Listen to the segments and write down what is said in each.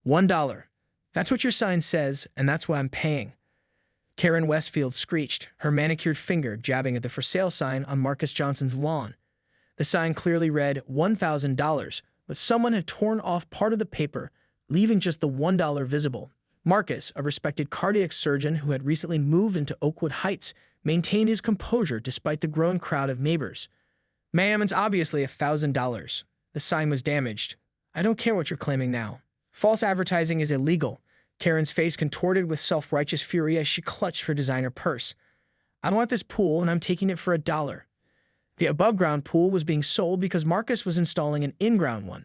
$1. That's what your sign says, and that's what I'm paying. Karen Westfield screeched, her manicured finger jabbing at the for sale sign on Marcus Johnson's lawn. The sign clearly read $1,000, but someone had torn off part of the paper, leaving just the $1 visible. Marcus, a respected cardiac surgeon who had recently moved into Oakwood Heights, maintained his composure despite the growing crowd of neighbors. "Ma'am, it's obviously $1,000. The sign was damaged. I don't care what you're claiming now. False advertising is illegal." Karen's face contorted with self-righteous fury as she clutched her designer purse. "I don't want this pool, and I'm taking it for $1. The above-ground pool was being sold because Marcus was installing an in-ground one,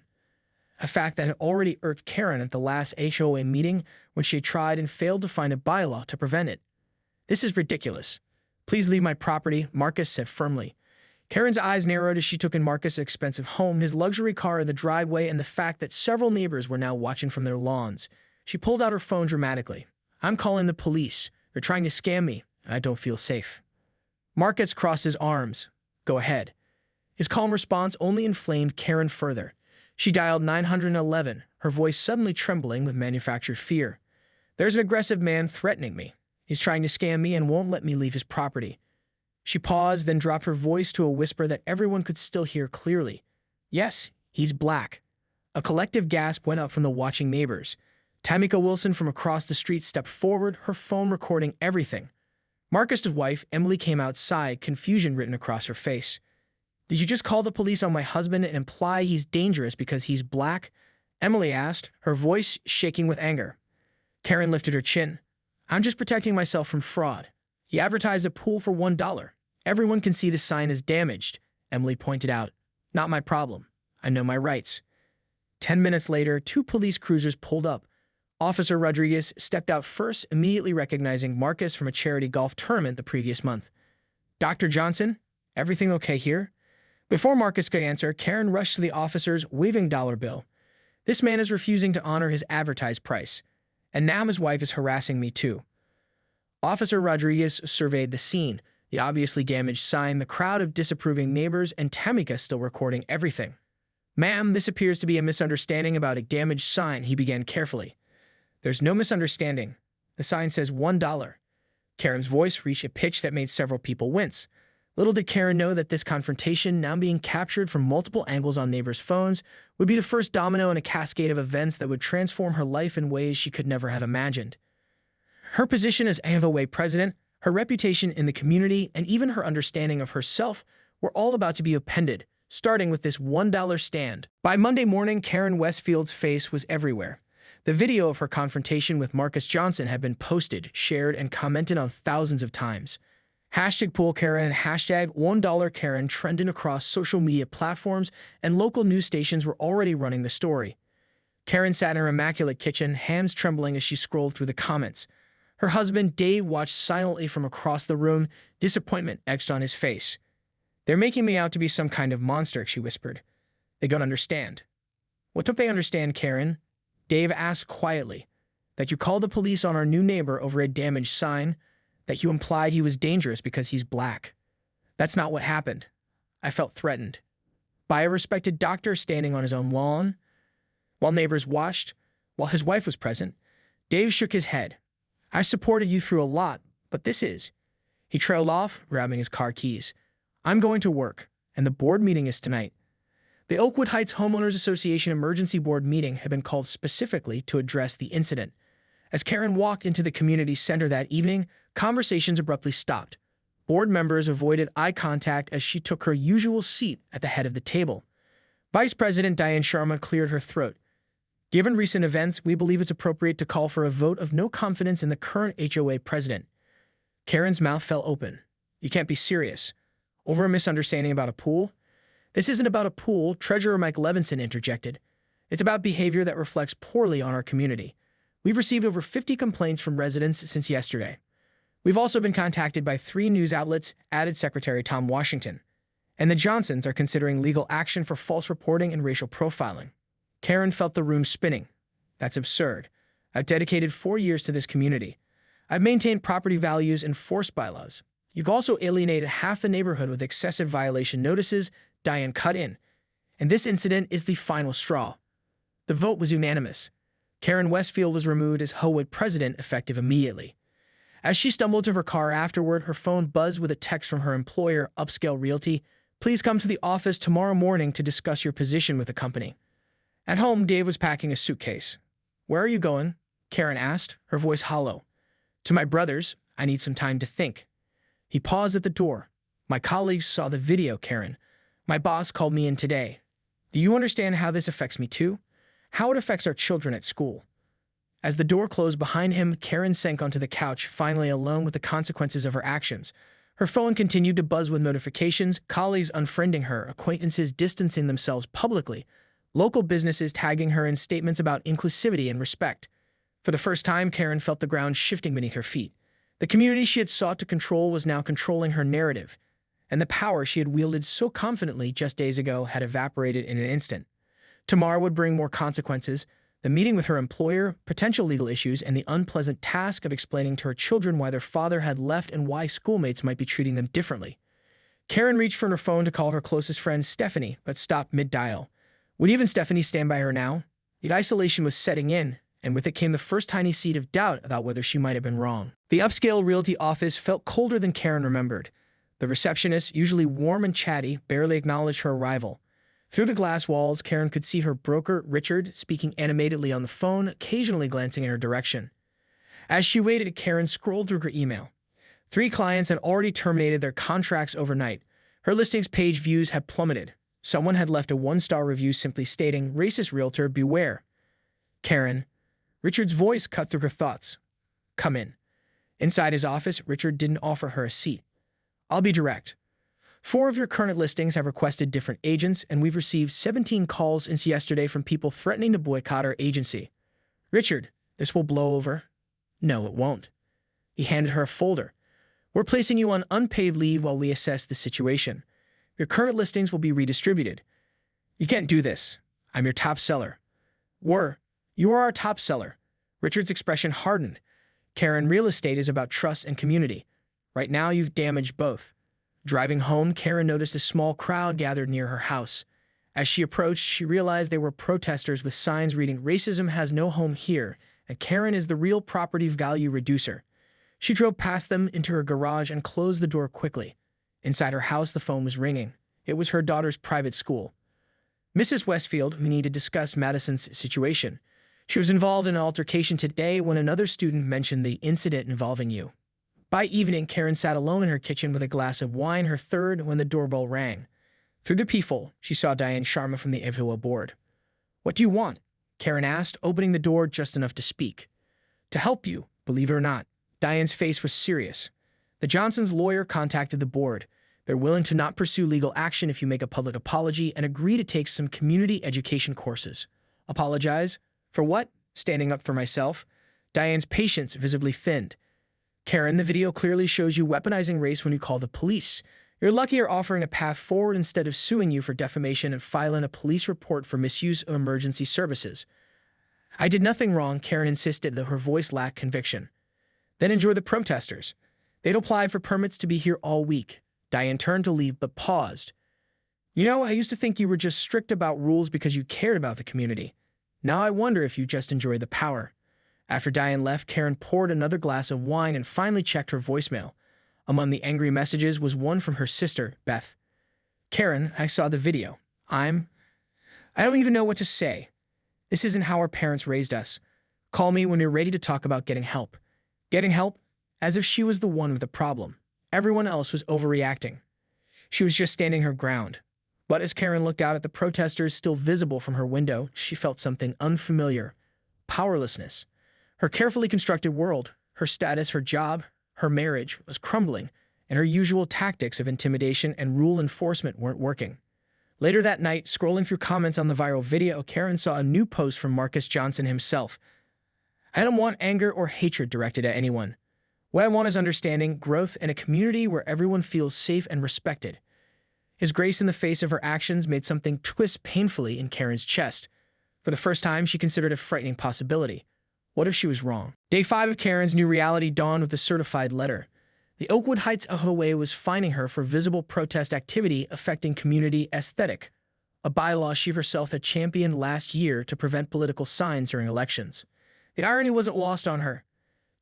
a fact that had already irked Karen at the last HOA meeting when she had tried and failed to find a bylaw to prevent it. "This is ridiculous. Please leave my property," Marcus said firmly. Karen's eyes narrowed as she took in Marcus' expensive home, his luxury car in the driveway, and the fact that several neighbors were now watching from their lawns. She pulled out her phone dramatically. "I'm calling the police. They're trying to scam me. I don't feel safe." Marcus crossed his arms. "Go ahead." His calm response only inflamed Karen further. She dialed 911, her voice suddenly trembling with manufactured fear. "There's an aggressive man threatening me. He's trying to scam me and won't let me leave his property." She paused, then dropped her voice to a whisper that everyone could still hear clearly. "Yes, he's black." A collective gasp went up from the watching neighbors. Tamika Wilson from across the street stepped forward, her phone recording everything. Marcus' wife, Emily, came outside, confusion written across her face. "Did you just call the police on my husband and imply he's dangerous because he's black?" Emily asked, her voice shaking with anger. Karen lifted her chin. "I'm just protecting myself from fraud. He advertised a pool for $1. Everyone can see the sign is damaged," Emily pointed out. "Not my problem. I know my rights." 10 minutes later, 2 police cruisers pulled up. Officer Rodriguez stepped out first, immediately recognizing Marcus from a charity golf tournament the previous month. "Dr. Johnson, everything okay here?" Before Marcus could answer, Karen rushed to the officers, waving $1 bill. "This man is refusing to honor his advertised price, and now his wife is harassing me too." Officer Rodriguez surveyed the scene, the obviously damaged sign, the crowd of disapproving neighbors, and Tamika still recording everything. "Ma'am, this appears to be a misunderstanding about a damaged sign," he began carefully. "There's no misunderstanding. The sign says $1. Karen's voice reached a pitch that made several people wince. Little did Karen know that this confrontation, now being captured from multiple angles on neighbors' phones, would be the first domino in a cascade of events that would transform her life in ways she could never have imagined. Her position as HOA president, her reputation in the community, and even her understanding of herself were all about to be upended, starting with this $1 stand. By Monday morning, Karen Westfield's face was everywhere. The video of her confrontation with Marcus Johnson had been posted, shared, and commented on thousands of times. #PoolKaren and #1Karen trending across social media platforms, and local news stations were already running the story. Karen sat in her immaculate kitchen, hands trembling as she scrolled through the comments. Her husband, Dave, watched silently from across the room, disappointment etched on his face. "They're making me out to be some kind of monster," she whispered. "They don't understand." "What don't they understand, Karen?" Dave asked quietly. "That you called the police on our new neighbor over a damaged sign, that you implied he was dangerous because he's black. That's not what happened. I felt threatened. By a respected doctor standing on his own lawn." While neighbors watched, while his wife was present, Dave shook his head. "I supported you through a lot, but this is..." He trailed off, grabbing his car keys. "I'm going to work, and the board meeting is tonight." The Oakwood Heights Homeowners Association Emergency Board meeting had been called specifically to address the incident. As Karen walked into the community center that evening, conversations abruptly stopped. Board members avoided eye contact as she took her usual seat at the head of the table. Vice President Diane Sharma cleared her throat. "Given recent events, we believe it's appropriate to call for a vote of no confidence in the current HOA president." Karen's mouth fell open. "You can't be serious. Over a misunderstanding about a pool?" "This isn't about a pool," Treasurer Mike Levinson interjected. "It's about behavior that reflects poorly on our community. We've received over 50 complaints from residents since yesterday. We've also been contacted by 3 news outlets," added Secretary Tom Washington. "And the Johnsons are considering legal action for false reporting and racial profiling." Karen felt the room spinning. "That's absurd. I've dedicated 4 years to this community. I've maintained property values and enforced bylaws. You've also alienated half the neighborhood with excessive violation notices," Diane cut in. "And this incident is the final straw." The vote was unanimous. Karen Westfield was removed as HOWOOD president effective immediately. As she stumbled to her car afterward, her phone buzzed with a text from her employer, Upscale Realty. Please come to the office tomorrow morning to discuss your position with the company. At home, Dave was packing a suitcase. Where are you going? Karen asked, her voice hollow. To my brother's. I need some time to think. He paused at the door. My colleagues saw the video, Karen. My boss called me in today. Do you understand how this affects me too? How it affects our children at school? As the door closed behind him, Karen sank onto the couch, finally alone with the consequences of her actions. Her phone continued to buzz with notifications, colleagues unfriending her, acquaintances distancing themselves publicly, local businesses tagging her in statements about inclusivity and respect. For the first time, Karen felt the ground shifting beneath her feet. The community she had sought to control was now controlling her narrative, and the power she had wielded so confidently just days ago had evaporated in an instant. Tomorrow would bring more consequences, the meeting with her employer, potential legal issues, and the unpleasant task of explaining to her children why their father had left and why schoolmates might be treating them differently. Karen reached for her phone to call her closest friend, Stephanie, but stopped mid-dial. Would even Stephanie stand by her now? The isolation was setting in, and with it came the first tiny seed of doubt about whether she might have been wrong. The upscale realty office felt colder than Karen remembered. The receptionist, usually warm and chatty, barely acknowledged her arrival. Through the glass walls, Karen could see her broker, Richard, speaking animatedly on the phone, occasionally glancing in her direction. As she waited, Karen scrolled through her email. 3 clients had already terminated their contracts overnight. Her listings page views had plummeted. Someone had left a 1-star review simply stating, "Racist realtor, beware." Karen. Richard's voice cut through her thoughts. Come in. Inside his office, Richard didn't offer her a seat. I'll be direct. 4 of your current listings have requested different agents, and we've received 17 calls since yesterday from people threatening to boycott our agency. Richard, this will blow over. No, it won't. He handed her a folder. We're placing you on unpaid leave while we assess the situation. Your current listings will be redistributed. You can't do this. I'm your top seller. You are our top seller. Richard's expression hardened. Karen, real estate is about trust and community. Right now, you've damaged both. Driving home, Karen noticed a small crowd gathered near her house. As she approached, she realized they were protesters with signs reading, "Racism has no home here," and "Karen is the real property value reducer." She drove past them into her garage and closed the door quickly. Inside her house, the phone was ringing. It was her daughter's private school. Mrs. Westfield, we need to discuss Madison's situation. She was involved in an altercation today when another student mentioned the incident involving you. By evening, Karen sat alone in her kitchen with a glass of wine, her third, when the doorbell rang. Through the peephole, she saw Diane Sharma from the Evoa board. What do you want? Karen asked, opening the door just enough to speak. To help you, believe it or not. Diane's face was serious. The Johnsons' lawyer contacted the board. They're willing to not pursue legal action if you make a public apology and agree to take some community education courses. Apologize? For what? Standing up for myself. Diane's patience visibly thinned. Karen, the video clearly shows you weaponizing race when you call the police. You're lucky you're offering a path forward instead of suing you for defamation and filing a police report for misuse of emergency services. I did nothing wrong, Karen insisted, though her voice lacked conviction. Then enjoy the protesters. They'd applied for permits to be here all week. Diane turned to leave but paused. You know, I used to think you were just strict about rules because you cared about the community. Now I wonder if you just enjoy the power. After Diane left, Karen poured another glass of wine and finally checked her voicemail. Among the angry messages was one from her sister, Beth. Karen, I saw the video. I don't even know what to say. This isn't how our parents raised us. Call me when you're ready to talk about getting help. Getting help? As if she was the one with the problem. Everyone else was overreacting. She was just standing her ground. But as Karen looked out at the protesters still visible from her window, she felt something unfamiliar. Powerlessness. Her carefully constructed world, her status, her job, her marriage was crumbling, and her usual tactics of intimidation and rule enforcement weren't working. Later that night, scrolling through comments on the viral video, Karen saw a new post from Marcus Johnson himself. I don't want anger or hatred directed at anyone. What I want is understanding, growth, and a community where everyone feels safe and respected. His grace in the face of her actions made something twist painfully in Karen's chest. For the first time, she considered a frightening possibility. What if she was wrong? Day 5 of Karen's new reality dawned with a certified letter. The Oakwood Heights HOA was fining her for visible protest activity affecting community aesthetic, a bylaw she herself had championed last year to prevent political signs during elections. The irony wasn't lost on her.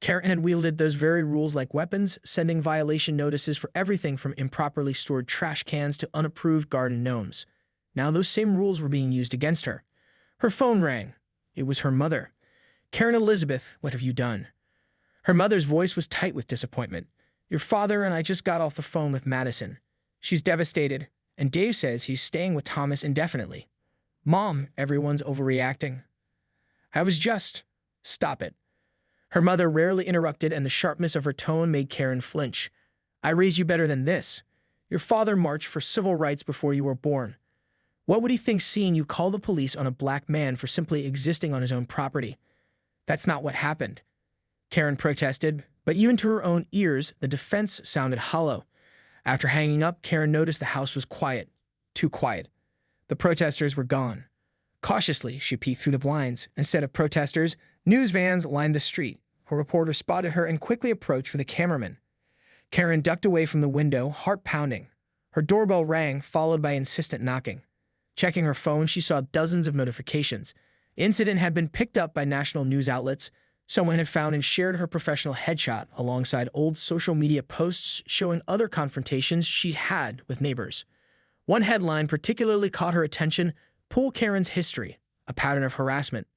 Karen had wielded those very rules like weapons, sending violation notices for everything from improperly stored trash cans to unapproved garden gnomes. Now those same rules were being used against her. Her phone rang. It was her mother. "Karen Elizabeth, what have you done?" Her mother's voice was tight with disappointment. "Your father and I just got off the phone with Madison. She's devastated, and Dave says he's staying with Thomas indefinitely." "Mom, everyone's overreacting." "I was just—" "Stop it." Her mother rarely interrupted, and the sharpness of her tone made Karen flinch. "I raised you better than this. Your father marched for civil rights before you were born. What would he think seeing you call the police on a black man for simply existing on his own property?" "That's not what happened," Karen protested, but even to her own ears, the defense sounded hollow. After hanging up, Karen noticed the house was quiet. Too quiet. The protesters were gone. Cautiously, she peeked through the blinds. Instead of protesters, news vans lined the street. A reporter spotted her and quickly approached for the cameraman. Karen ducked away from the window, heart pounding. Her doorbell rang, followed by insistent knocking. Checking her phone, she saw dozens of notifications. The incident had been picked up by national news outlets. Someone had found and shared her professional headshot alongside old social media posts showing other confrontations she'd had with neighbors. One headline particularly caught her attention: "Pull Karen's History, a Pattern of Harassment."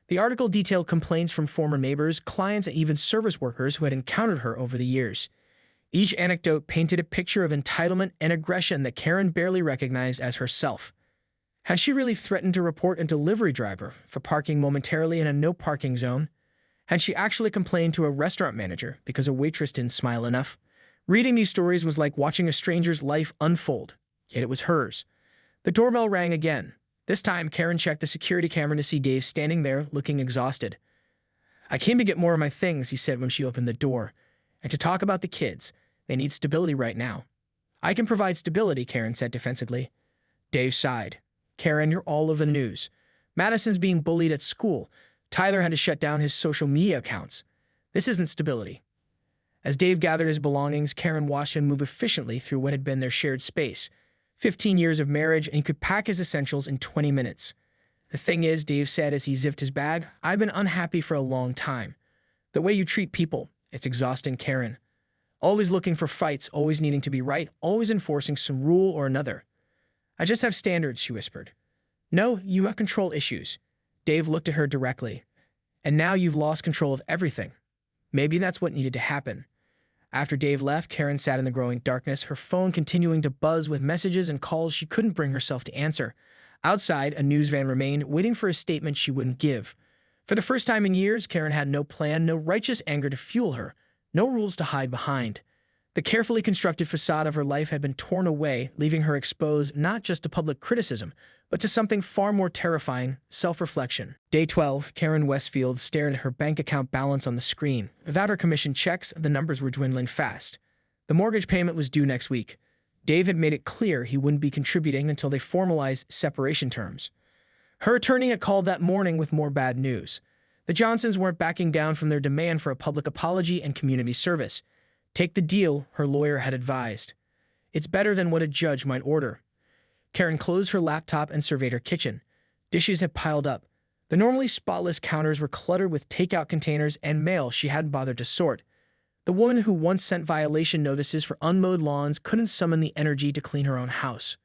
The article detailed complaints from former neighbors, clients, and even service workers who had encountered her over the years. Each anecdote painted a picture of entitlement and aggression that Karen barely recognized as herself. Had she really threatened to report a delivery driver for parking momentarily in a no-parking zone? Had she actually complained to a restaurant manager because a waitress didn't smile enough? Reading these stories was like watching a stranger's life unfold, yet it was hers. The doorbell rang again. This time, Karen checked the security camera to see Dave standing there, looking exhausted. "I came to get more of my things," he said when she opened the door, "and to talk about the kids. They need stability right now." "I can provide stability," Karen said defensively. Dave sighed. "Karen, you're all over the news. Madison's being bullied at school. Tyler had to shut down his social media accounts. This isn't stability." As Dave gathered his belongings, Karen watched him move efficiently through what had been their shared space. 15 years of marriage, and he could pack his essentials in 20 minutes. "The thing is," Dave said as he zipped his bag, "I've been unhappy for a long time. The way you treat people, it's exhausting, Karen. Always looking for fights, always needing to be right, always enforcing some rule or another." "I just have standards," she whispered. "No, you have control issues." Dave looked at her directly. "And now you've lost control of everything." Maybe that's what needed to happen. After Dave left, Karen sat in the growing darkness, her phone continuing to buzz with messages and calls she couldn't bring herself to answer. Outside, a news van remained, waiting for a statement she wouldn't give. For the first time in years, Karen had no plan, no righteous anger to fuel her, no rules to hide behind. The carefully constructed facade of her life had been torn away, leaving her exposed not just to public criticism, but to something far more terrifying: self-reflection. Day 12, Karen Westfield stared at her bank account balance on the screen. Without her commission checks, the numbers were dwindling fast. The mortgage payment was due next week. Dave had made it clear he wouldn't be contributing until they formalized separation terms. Her attorney had called that morning with more bad news. The Johnsons weren't backing down from their demand for a public apology and community service. "Take the deal," her lawyer had advised. "It's better than what a judge might order." Karen closed her laptop and surveyed her kitchen. Dishes had piled up. The normally spotless counters were cluttered with takeout containers and mail she hadn't bothered to sort. The woman who once sent violation notices for unmowed lawns couldn't summon the energy to clean her own house.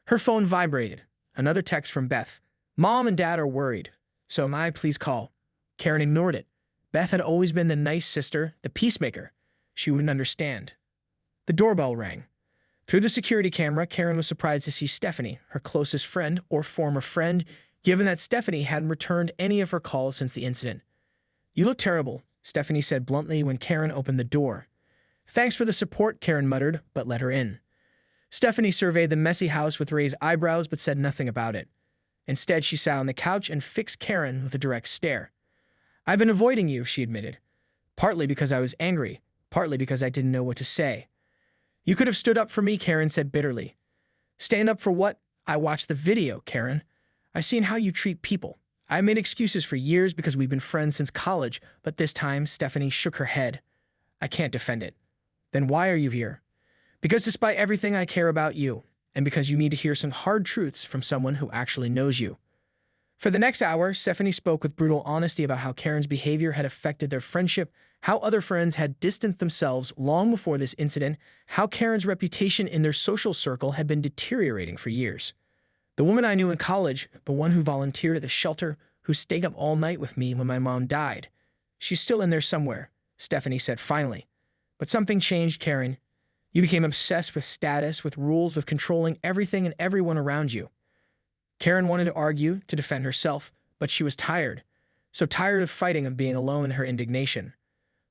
Her phone vibrated. Another text from Beth. "Mom and Dad are worried. So am I, please call." Karen ignored it. Beth had always been the nice sister, the peacemaker. She wouldn't understand. The doorbell rang. Through the security camera, Karen was surprised to see Stephanie, her closest friend or former friend, given that Stephanie hadn't returned any of her calls since the incident. "You look terrible," Stephanie said bluntly when Karen opened the door. "Thanks for the support," Karen muttered, but let her in. Stephanie surveyed the messy house with raised eyebrows but said nothing about it. Instead, she sat on the couch and fixed Karen with a direct stare. "I've been avoiding you," she admitted. "Partly because I was angry, partly because I didn't know what to say." "You could have stood up for me," Karen said bitterly. "Stand up for what?" "I watched the video, Karen. I've seen how you treat people. I made excuses for years because we've been friends since college, but this time," Stephanie shook her head, "I can't defend it." "Then why are you here?" "Because despite everything I care about you, and because you need to hear some hard truths from someone who actually knows you." For the next hour, Stephanie spoke with brutal honesty about how Karen's behavior had affected their friendship, how other friends had distanced themselves long before this incident, how Karen's reputation in their social circle had been deteriorating for years. The woman I knew in college, the one who volunteered at the shelter, who stayed up all night with me when my mom died. She's still in there somewhere, Stephanie said finally. But something changed, Karen. You became obsessed with status, with rules, with controlling everything and everyone around you. Karen wanted to argue, to defend herself, but she was tired. So tired of fighting and being alone in her indignation.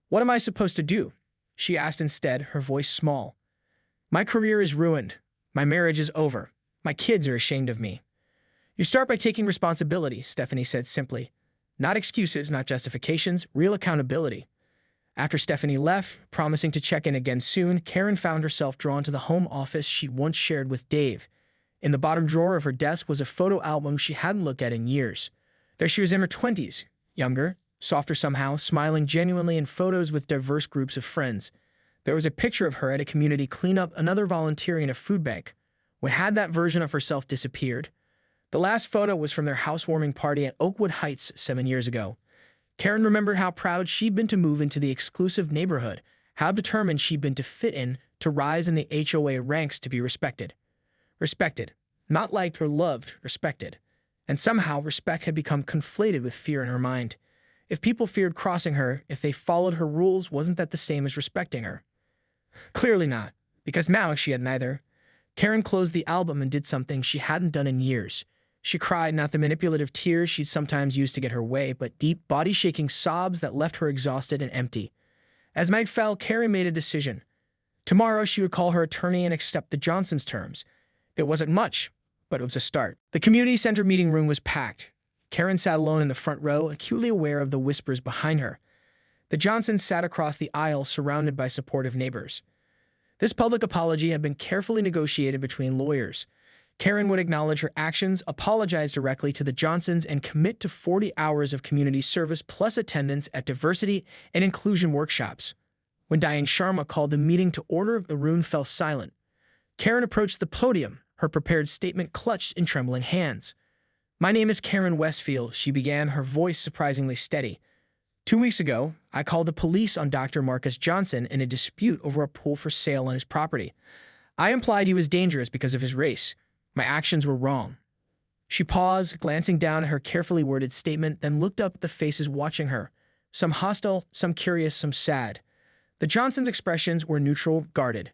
What am I supposed to do? She asked instead, her voice small. My career is ruined. My marriage is over. My kids are ashamed of me. You start by taking responsibility, Stephanie said simply. Not excuses, not justifications, real accountability. After Stephanie left, promising to check in again soon, Karen found herself drawn to the home office she once shared with Dave. In the bottom drawer of her desk was a photo album she hadn't looked at in years. There she was in her 20s, younger, softer somehow, smiling genuinely in photos with diverse groups of friends. There was a picture of her at a community cleanup, another volunteering in a food bank. When had that version of herself disappeared? The last photo was from their housewarming party at Oakwood Heights 7 years ago. Karen remembered how proud she'd been to move into the exclusive neighborhood, how determined she'd been to fit in, to rise in the HOA ranks, to be respected. Respected. Not liked or loved, respected. And somehow respect had become conflated with fear in her mind. If people feared crossing her, if they followed her rules, wasn't that the same as respecting her? Clearly not, because now she had neither. Karen closed the album and did something she hadn't done in years. She cried, not the manipulative tears she'd sometimes used to get her way, but deep, body-shaking sobs that left her exhausted and empty. As night fell, Karen made a decision. Tomorrow she would call her attorney and accept the Johnsons' terms. It wasn't much, but it was a start. The community center meeting room was packed. Karen sat alone in the front row, acutely aware of the whispers behind her. The Johnsons sat across the aisle, surrounded by supportive neighbors. This public apology had been carefully negotiated between lawyers. Karen would acknowledge her actions, apologize directly to the Johnsons, and commit to 40 hours of community service plus attendance at diversity and inclusion workshops. When Diane Sharma called the meeting to order, the room fell silent. Karen approached the podium, her prepared statement clutched in trembling hands. My name is Karen Westfield, she began, her voice surprisingly steady. 2 weeks ago, I called the police on Dr. Marcus Johnson in a dispute over a pool for sale on his property. I implied he was dangerous because of his race. My actions were wrong. She paused, glancing down at her carefully worded statement, then looked up at the faces watching her, some hostile, some curious, some sad. The Johnsons' expressions were neutral, guarded.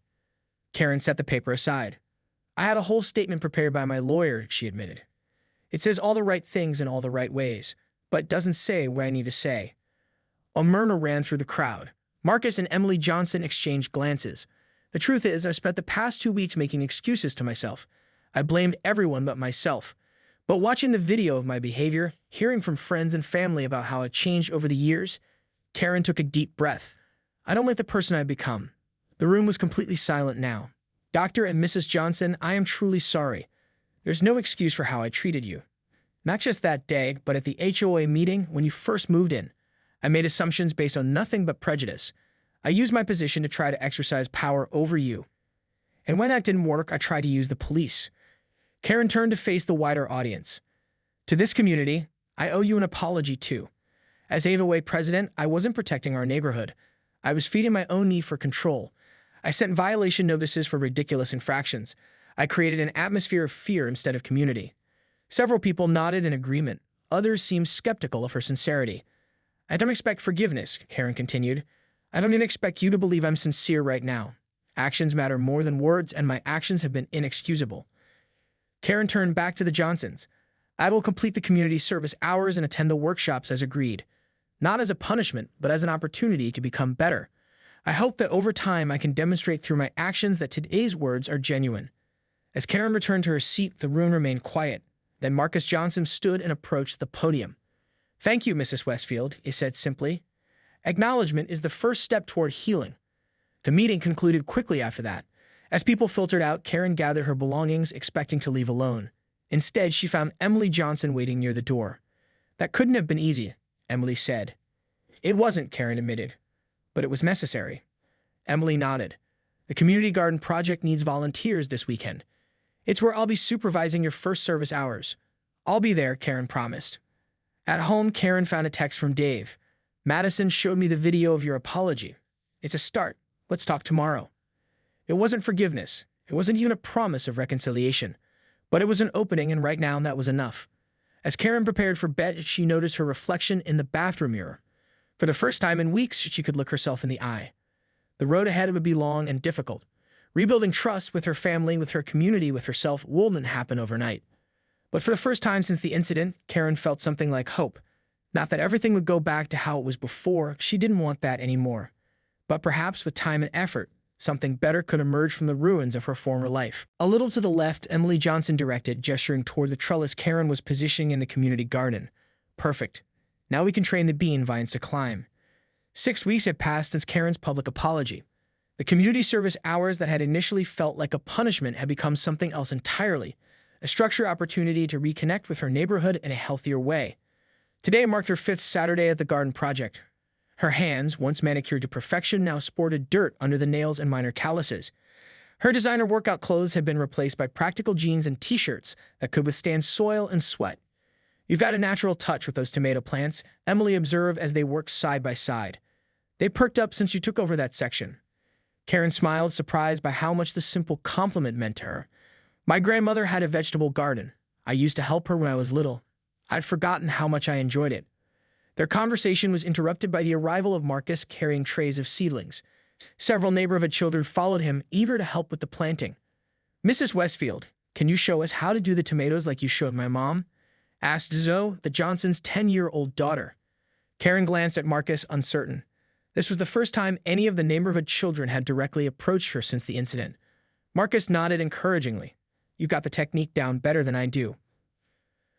Karen set the paper aside. I had a whole statement prepared by my lawyer, she admitted. It says all the right things in all the right ways, but doesn't say what I need to say. A murmur ran through the crowd. Marcus and Emily Johnson exchanged glances. The truth is, I spent the past 2 weeks making excuses to myself. I blamed everyone but myself. But watching the video of my behavior, hearing from friends and family about how it changed over the years, Karen took a deep breath. I don't like the person I've become. The room was completely silent now. Dr. and Mrs. Johnson, I am truly sorry. There's no excuse for how I treated you. Not just that day, but at the HOA meeting when you first moved in. I made assumptions based on nothing but prejudice. I used my position to try to exercise power over you. And when that didn't work, I tried to use the police. Karen turned to face the wider audience. To this community, I owe you an apology too. As HOA president, I wasn't protecting our neighborhood. I was feeding my own need for control. I sent violation notices for ridiculous infractions. I created an atmosphere of fear instead of community. Several people nodded in agreement. Others seemed skeptical of her sincerity. I don't expect forgiveness, Karen continued. I don't even expect you to believe I'm sincere right now. Actions matter more than words, and my actions have been inexcusable. Karen turned back to the Johnsons. I will complete the community service hours and attend the workshops as agreed. Not as a punishment, but as an opportunity to become better. I hope that over time I can demonstrate through my actions that today's words are genuine. As Karen returned to her seat, the room remained quiet. Then Marcus Johnson stood and approached the podium. Thank you, Mrs. Westfield, he said simply. Acknowledgement is the first step toward healing. The meeting concluded quickly after that. As people filtered out, Karen gathered her belongings, expecting to leave alone. Instead, she found Emily Johnson waiting near the door. That couldn't have been easy, Emily said. It wasn't, Karen admitted, but it was necessary. Emily nodded. The community garden project needs volunteers this weekend. It's where I'll be supervising your first service hours. I'll be there, Karen promised. At home, Karen found a text from Dave. Madison showed me the video of your apology. It's a start. Let's talk tomorrow. It wasn't forgiveness. It wasn't even a promise of reconciliation. But it was an opening, and right now that was enough. As Karen prepared for bed, she noticed her reflection in the bathroom mirror. For the first time in weeks, she could look herself in the eye. The road ahead would be long and difficult. Rebuilding trust with her family, with her community, with herself wouldn't happen overnight. But for the first time since the incident, Karen felt something like hope. Not that everything would go back to how it was before, she didn't want that anymore. But perhaps with time and effort, something better could emerge from the ruins of her former life. A little to the left, Emily Johnson directed, gesturing toward the trellis Karen was positioning in the community garden. Perfect. Now we can train the bean vines to climb. 6 weeks had passed since Karen's public apology. The community service hours that had initially felt like a punishment had become something else entirely, a structured opportunity to reconnect with her neighborhood in a healthier way. Today marked her 5th Saturday at the garden project. Her hands, once manicured to perfection, now sported dirt under the nails and minor calluses. Her designer workout clothes had been replaced by practical jeans and t-shirts that could withstand soil and sweat. You've got a natural touch with those tomato plants, Emily observed as they worked side by side. They perked up since you took over that section. Karen smiled, surprised by how much the simple compliment meant to her. My grandmother had a vegetable garden. I used to help her when I was little. I'd forgotten how much I enjoyed it. Their conversation was interrupted by the arrival of Marcus carrying trays of seedlings. Several neighborhood children followed him, eager to help with the planting. Mrs. Westfield, can you show us how to do the tomatoes like you showed my mom? Asked Zoe, the Johnsons' 10-year-old daughter. Karen glanced at Marcus, uncertain. This was the first time any of the neighborhood children had directly approached her since the incident. Marcus nodded encouragingly. You've got the technique down better than I do.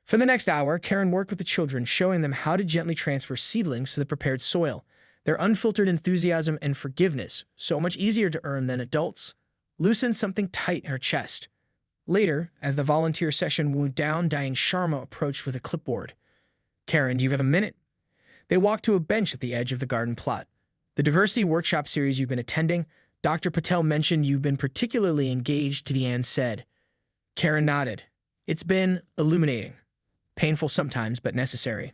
For the next hour, Karen worked with the children, showing them how to gently transfer seedlings to the prepared soil. Their unfiltered enthusiasm and forgiveness, so much easier to earn than adults, loosened something tight in her chest. Later, as the volunteer session wound down, Diane Sharma approached with a clipboard. Karen, do you have a minute? They walked to a bench at the edge of the garden plot. The diversity workshop series you've been attending, Dr. Patel mentioned you've been particularly engaged, Diane said. Karen nodded. It's been illuminating. Painful sometimes, but necessary.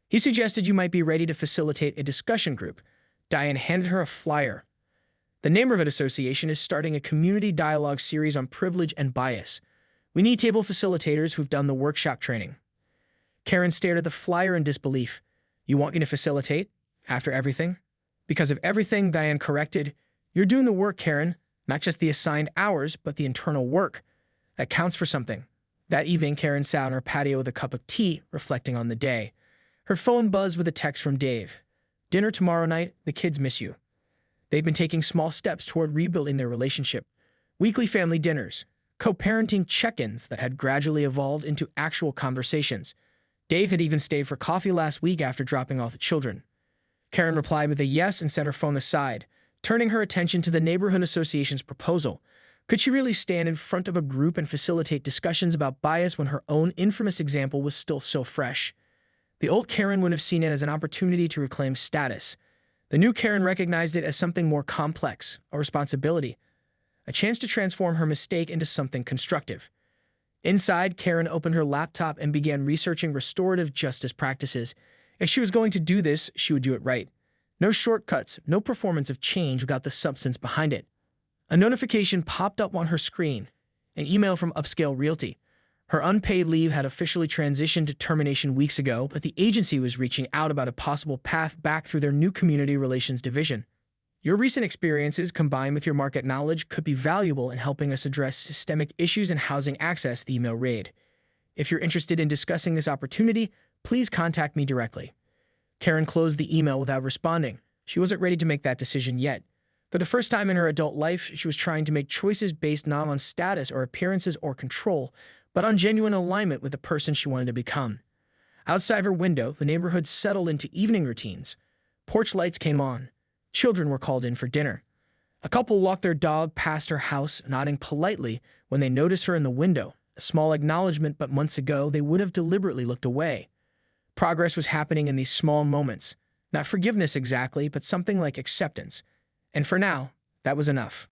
He suggested you might be ready to facilitate a discussion group. Diane handed her a flyer. The Neighborhood Association is starting a community dialogue series on privilege and bias. We need table facilitators who've done the workshop training. Karen stared at the flyer in disbelief. You want me to facilitate? After everything? Because of everything, Diane corrected. You're doing the work, Karen. Not just the assigned hours, but the internal work. That counts for something. That evening, Karen sat on her patio with a cup of tea, reflecting on the day. Her phone buzzed with a text from Dave. Dinner tomorrow night, the kids miss you. They've been taking small steps toward rebuilding their relationship. Weekly family dinners, co-parenting check-ins that had gradually evolved into actual conversations. Dave had even stayed for coffee last week after dropping off the children. Karen replied with a yes and set her phone aside, turning her attention to the Neighborhood Association's proposal. Could she really stand in front of a group and facilitate discussions about bias when her own infamous example was still so fresh? The old Karen would have seen it as an opportunity to reclaim status. The new Karen recognized it as something more complex, a responsibility, a chance to transform her mistake into something constructive. Inside, Karen opened her laptop and began researching restorative justice practices. If she was going to do this, she would do it right. No shortcuts, no performance of change without the substance behind it. A notification popped up on her screen, an email from Upscale Realty. Her unpaid leave had officially transitioned to termination weeks ago, but the agency was reaching out about a possible path back through their new community relations division. Your recent experiences, combined with your market knowledge, could be valuable in helping us address systemic issues in housing access, the email read. If you're interested in discussing this opportunity, please contact me directly. Karen closed the email without responding. She wasn't ready to make that decision yet. For the first time in her adult life, she was trying to make choices based not on status or appearances or control, but on genuine alignment with the person she wanted to become. Outside her window, the neighborhood settled into evening routines. Porch lights came on. Children were called in for dinner. A couple walked their dog past her house, nodding politely when they noticed her in the window, a small acknowledgement, but months ago they would have deliberately looked away. Progress was happening in these small moments. Not forgiveness exactly, but something like acceptance. And for now, that was enough.